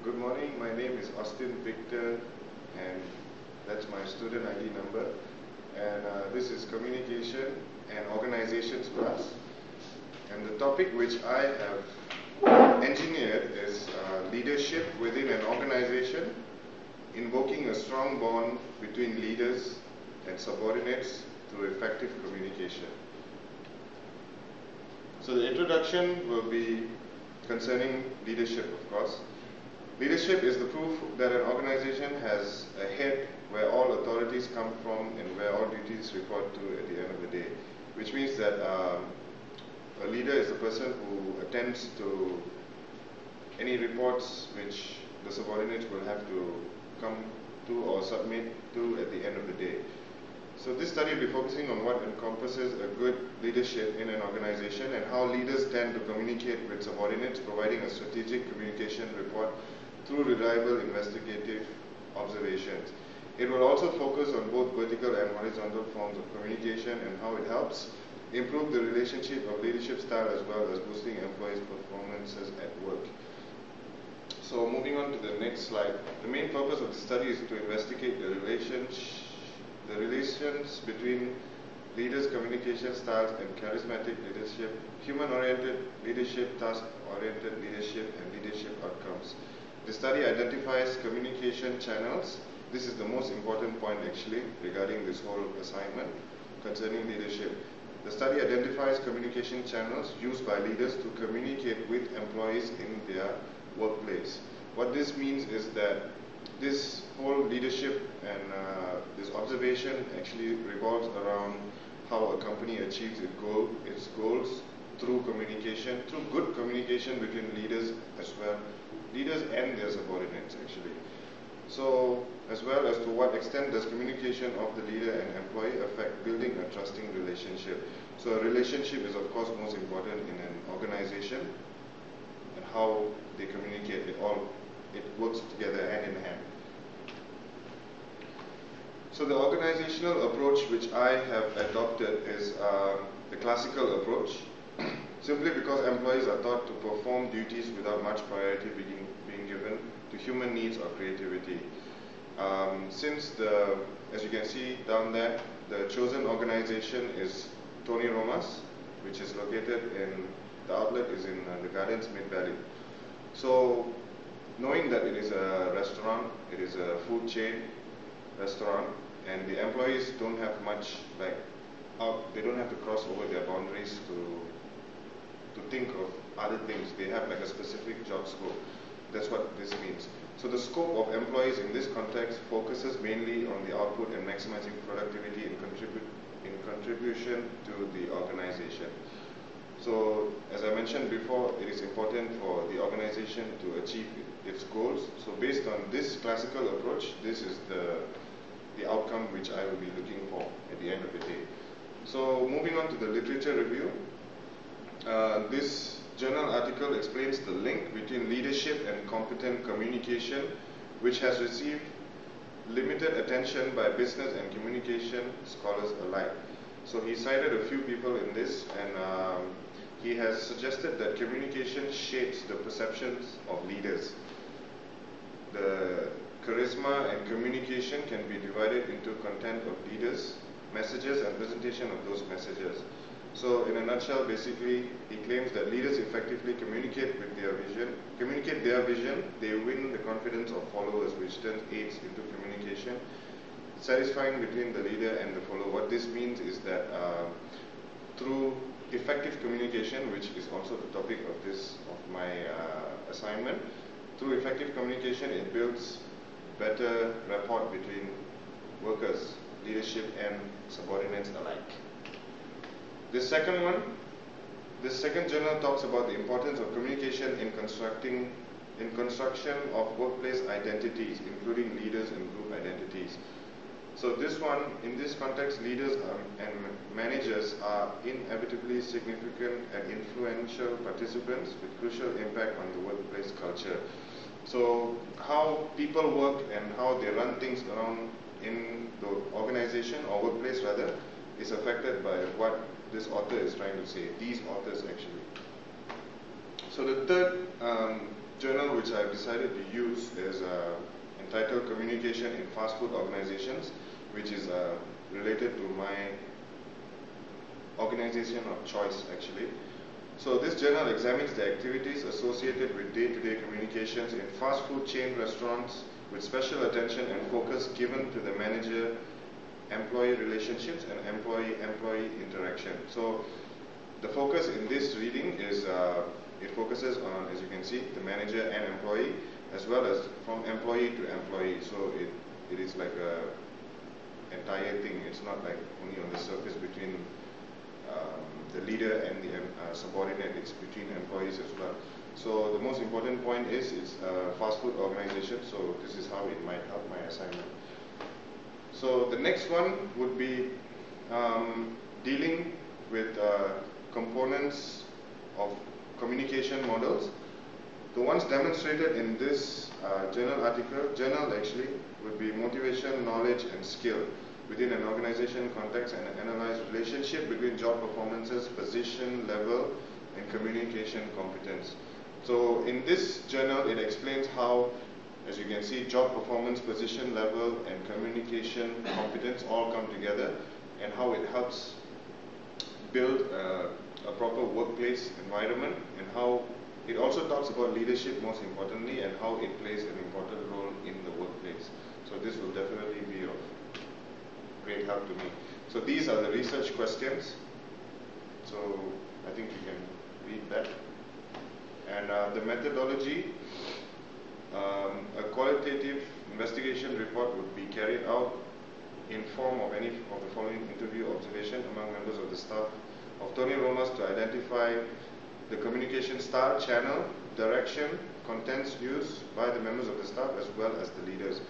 Good morning, my name is Austin Victor and that's my student ID number, and this is Communication and Organizations class, and the topic which I have engineered is leadership within an organization, invoking a strong bond between leaders and subordinates through effective communication. So the introduction will be concerning leadership, of course. Leadership is the proof that an organization has a head where all authorities come from and where all duties report to at the end of the day, which means that a leader is the person who attends to any reports which the subordinates will have to come to or submit to at the end of the day. So this study will be focusing on what encompasses a good leadership in an organization and how leaders tend to communicate with subordinates, providing a strategic communication report through reliable investigative observations. It will also focus on both vertical and horizontal forms of communication and how it helps improve the relationship of leadership style as well as boosting employees' performances at work. So moving on to the next slide, the main purpose of the study is to investigate the relations between leaders' communication styles and charismatic leadership, human-oriented leadership, task-oriented leadership, and leadership outcomes. The study identifies communication channels. This is the most important point actually regarding this whole assignment concerning leadership. The study identifies communication channels used by leaders to communicate with employees in their workplace. What this means is that this whole leadership and this observation actually revolves around how a company achieves its goals through communication, through good communication between leaders as well, leaders and their subordinates actually. So as well as to what extent does communication of the leader and employee affect building a trusting relationship. So a relationship is of course most important in an organization, and how they communicate, it works together hand in hand. So the organizational approach which I have adopted is the classical approach, simply because employees are taught to perform duties without much priority being given to human needs or creativity. As you can see down there, the chosen organization is Tony Roma's, which is located the outlet is in the Gardens Mid Valley. So knowing that it is a restaurant, it is a food chain restaurant, and the employees don't have much they don't have to cross over their boundaries to think of other things. They have like a specific job scope. That's what this means. So the scope of employees in this context focuses mainly on the output and maximizing productivity in contribution to the organization. So as I mentioned before, it is important for the organization to achieve its goals. So based on this classical approach, this is the outcome which I will be looking for at the end of the day. So moving on to the literature review, this journal article explains the link between leadership and competent communication, which has received limited attention by business and communication scholars alike. So he cited a few people in this, and he has suggested that communication shapes the perceptions of leaders. The charisma and communication can be divided into content of leaders, messages, and presentation of those messages. So in a nutshell, basically, he claims that leaders effectively communicate their vision, they win the confidence of followers, which then aids into communication, satisfying between the leader and the follower. What this means is that through effective communication, which is also the topic of my assignment, through effective communication, it builds better rapport between workers, leadership, and subordinates alike. This second journal talks about the importance of communication in construction of workplace identities, including leaders and group identities. So in this context, leaders and managers are inevitably significant and influential participants with crucial impact on the workplace culture. So how people work and how they run things around in the organization or workplace rather is affected by what this author is trying to say, these authors actually. So the third journal which I've decided to use is entitled Communication in Fast Food Organizations, which is related to my organization of choice actually. So this journal examines the activities associated with day-to-day communications in fast food chain restaurants, with special attention and focus given to the manager-employee relationships and employee-employee interaction. So the focus in this reading is it focuses on, as you can see, the manager and employee, as well as from employee to employee. So it is like a entire thing. It's not like only on the surface between the leader and the subordinate. It's between employees as well. So the most important point is it's a fast food organization, so this is how it might help my assignment. So the next one would be dealing with components of communication models. The ones demonstrated in this journal actually would be motivation, knowledge and skill within an organization context, and analyze relationship between job performances, position, level and communication competence. So in this journal it explains how, as you can see, job performance, position, level and communication competence all come together, and how it helps build a proper workplace environment, and how it also talks about leadership most importantly, and how it plays an important role in the workplace. So this will definitely be of great help to me. So these are the research questions. So I think you can read that. And the methodology, a qualitative investigation report would be carried out in form of any of the following interview observation among members of the staff of Tony Romas to identify the communication style, channel, direction, contents used by the members of the staff as well as the leaders.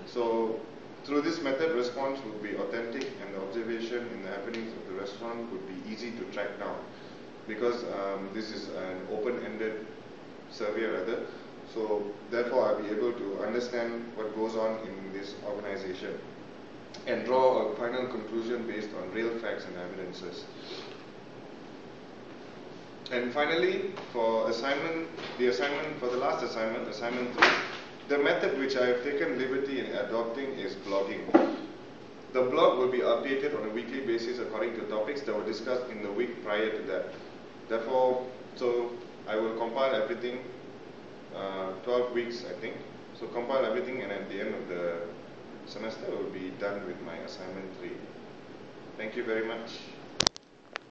So through this method, response would be authentic and the observation in the happenings of the restaurant would be easy to track down, because this is an open-ended survey rather. So therefore I'll be able to understand what goes on in this organization and draw a final conclusion based on real facts and evidences. And finally, for assignment, for the last assignment, assignment 3, the method which I have taken liberty in adopting is blogging. The blog will be updated on a weekly basis according to topics that were discussed in the week prior to that. Therefore, so I will compile everything, 12 weeks I think. So compile everything, and at the end of the semester I will be done with my assignment 3. Thank you very much.